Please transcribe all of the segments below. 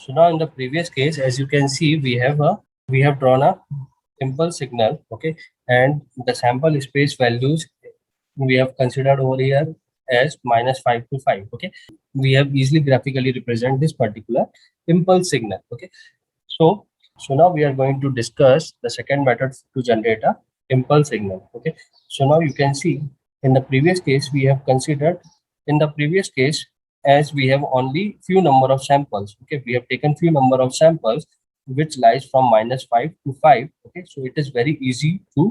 So now in the previous case, as you can see, we have drawn a impulse signal, okay, and the sample space values we have considered over here as -5 to 5, okay. We have easily graphically represent this particular impulse signal, okay. So now we are going to discuss the second method to generate a impulse signal, okay. So now you can see in the previous case we have considered, in the previous case, as we have only few number of samples, okay, we have taken few number of samples which lies from -5 to 5, okay. So it is very easy to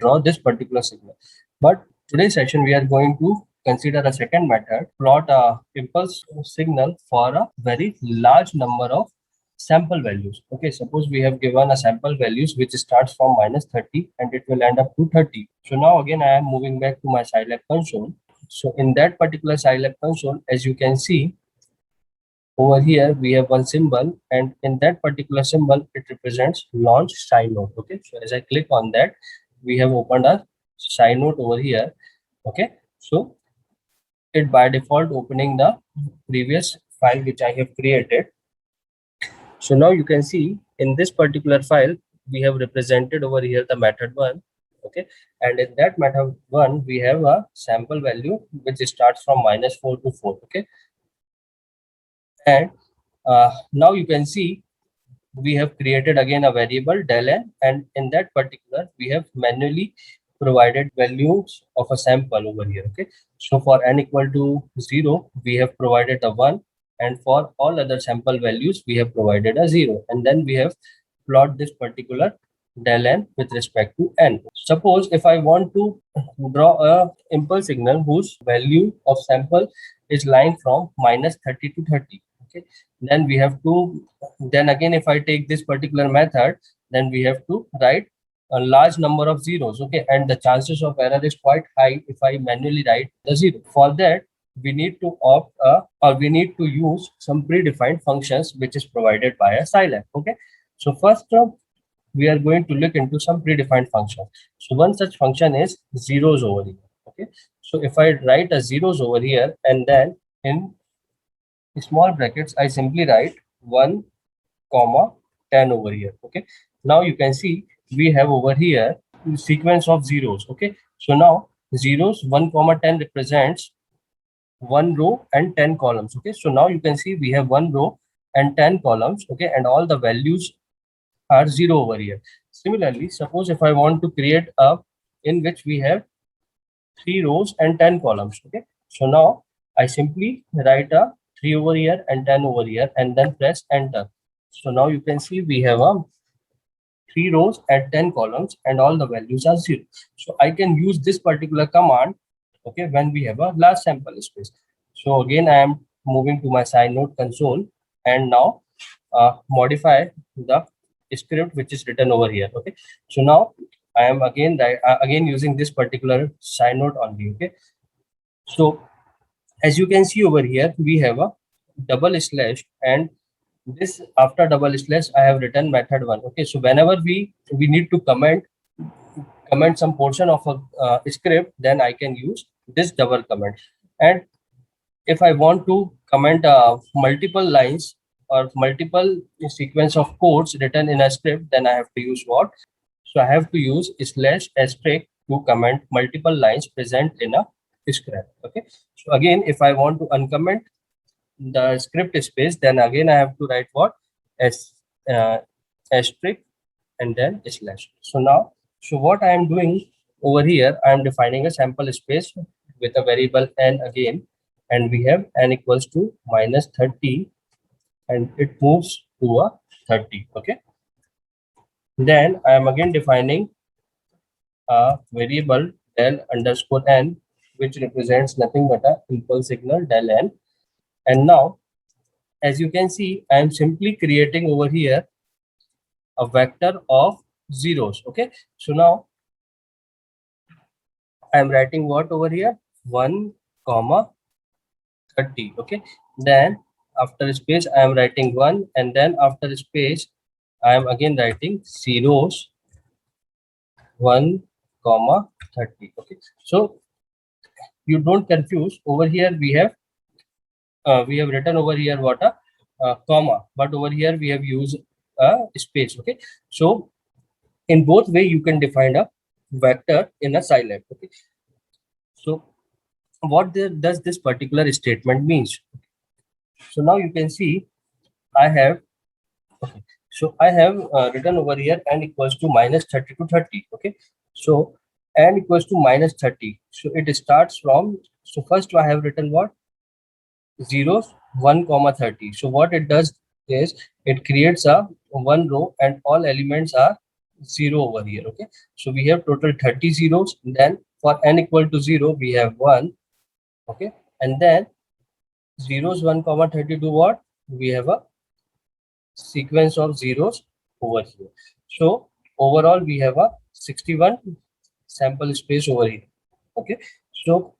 draw this particular signal. But today's session we are going to consider a second method, plot a impulse signal for a very large number of sample values, okay. Suppose we have given a sample values which starts from -30 and it will end up to 30. So now again I am moving back to my Scilab console. So in that particular Scilab console, as you can see over here, we have one symbol, and in that particular symbol it represents launch SciNote, okay. So as I click on that, we have opened a SciNote over here, okay. So it by default opening the previous file which I have created. So now you can see in this particular file, we have represented over here the method 1, okay. And in that method 1, we have a sample value which starts from -4 to 4, okay. And now you can see we have created again a variable del n, and in that particular, we have manually provided values of a sample over here, okay. So for n equal to 0, we have provided a 1, and for all other sample values we have provided a 0, and then we have plot this particular del n with respect to n. Suppose if I want to draw a impulse signal whose value of sample is lying from -30 to 30, okay, then we have to, then again if I take this particular method, then we have to write a large number of zeros, okay, and the chances of error is quite high if I manually write the 0. For that, we need to opt or we need to use some predefined functions which is provided by a Scilab, okay. So first we are going to look into some predefined functions. So one such function is zeros over here, okay. So if I write a zeros over here, and then in small brackets I simply write 1 comma 10 over here, okay. Now you can see we have over here sequence of zeros, okay. So now zeros 1 comma 10 represents one row and 10 columns, okay. So now you can see we have one row and 10 columns, okay, and all the values are 0 over here. Similarly, suppose if I want to create a in which we have 3 rows and 10 columns, okay. So now I simply write a 3 over here and 10 over here and then press enter. So now you can see we have a 3 rows and 10 columns and all the values are 0. So I can use this particular command, okay, when we have a large sample space. So again I am moving to my SciNote console and now modify the script which is written over here, okay. So now I am again using this particular SciNote only, okay. So as you can see over here, we have a double slash, and this after double slash I have written method 1, okay. So whenever we need to comment some portion of a script, then I can use this double comment. And if I want to comment multiple lines or multiple sequence of codes written in a script, then I have to use what? So I have to use slash asterisk to comment multiple lines present in a script, okay. So again, if I want to uncomment the script space, then again I have to write what? Asterisk and then slash. So now, so what I am doing over here, I am defining a sample space with a variable n again, and we have n equals to -30, and it moves to a 30, okay. Then I am again defining a variable del underscore n, which represents nothing but a impulse signal del n. And now, as you can see, I am simply creating over here a vector of zeros, okay. So now I am writing what over here? 1 comma 30, okay. Then after space I am writing 1, and then after space I am again writing zeros 1 comma 30, okay. So you don't confuse over here, we have written over here what a comma, but over here we have used a space. Okay, so in both way you can define a vector in a Scilab. Okay, so what does this particular statement means? So now you can see I have, okay, so I have written over here n equals to minus 30 to 30. Okay, so n equals to minus 30. So it starts from, so first I have written what? 0, 1 comma 30. So what it does is it creates a one row and all elements are 0 over here. Okay, so we have total 30 zeros. Then for n equal to 0 we have 1. Okay, and then zeros 1 comma 32 what? We have a sequence of zeros over here. So overall we have a 61 sample space over here. Okay, so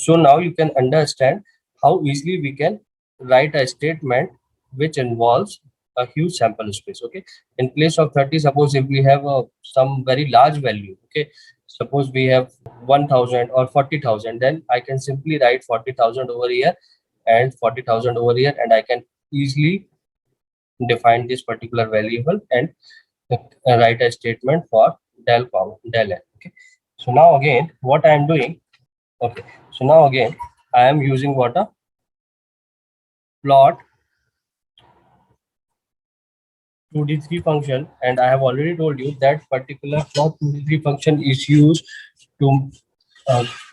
so now you can understand how easily we can write a statement which involves a huge sample space. Okay, in place of 30, suppose if we have some very large value, okay, suppose we have 1000 or 40,000, then I can simply write 40,000 over here and 40,000 over here, and I can easily define this particular variable and write a statement for del comma del n. Okay, so now again what I am doing, okay, so now again I am using what? A plot 2d3 function, and I have already told you that particular plot 2d3 function is used to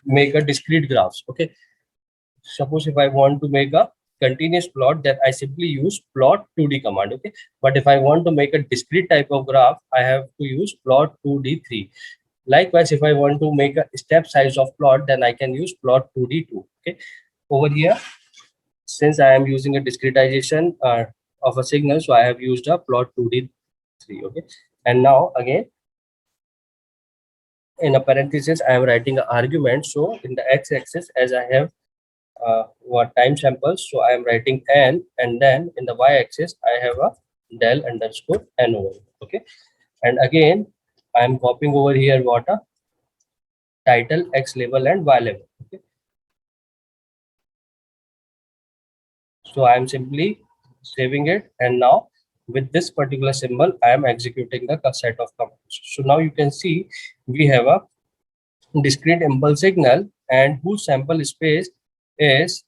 make a discrete graphs. Okay, suppose if I want to make a continuous plot, then I simply use plot 2d command. Okay, but if I want to make a discrete type of graph, I have to use plot 2d3. Likewise, if I want to make a step size of plot, then I can use plot 2d2. Okay, over here, since I am using a discretization of a signal, so I have used a plot 2d3. Okay, and now again in a parenthesis I am writing an argument. So in the x-axis, as I have what time samples, so I am writing n, and then in the y-axis I have a del underscore n over here. Okay, and again I am copying over here what? A title, x label and y label. Okay, so I am simply saving it, and now with this particular symbol I am executing the set of commands. So now you can see we have a discrete impulse signal and whose sample space is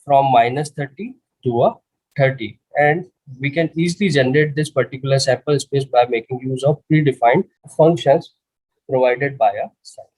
from minus 30 to a 30, and we can easily generate this particular sample space by making use of predefined functions provided by a Scilab.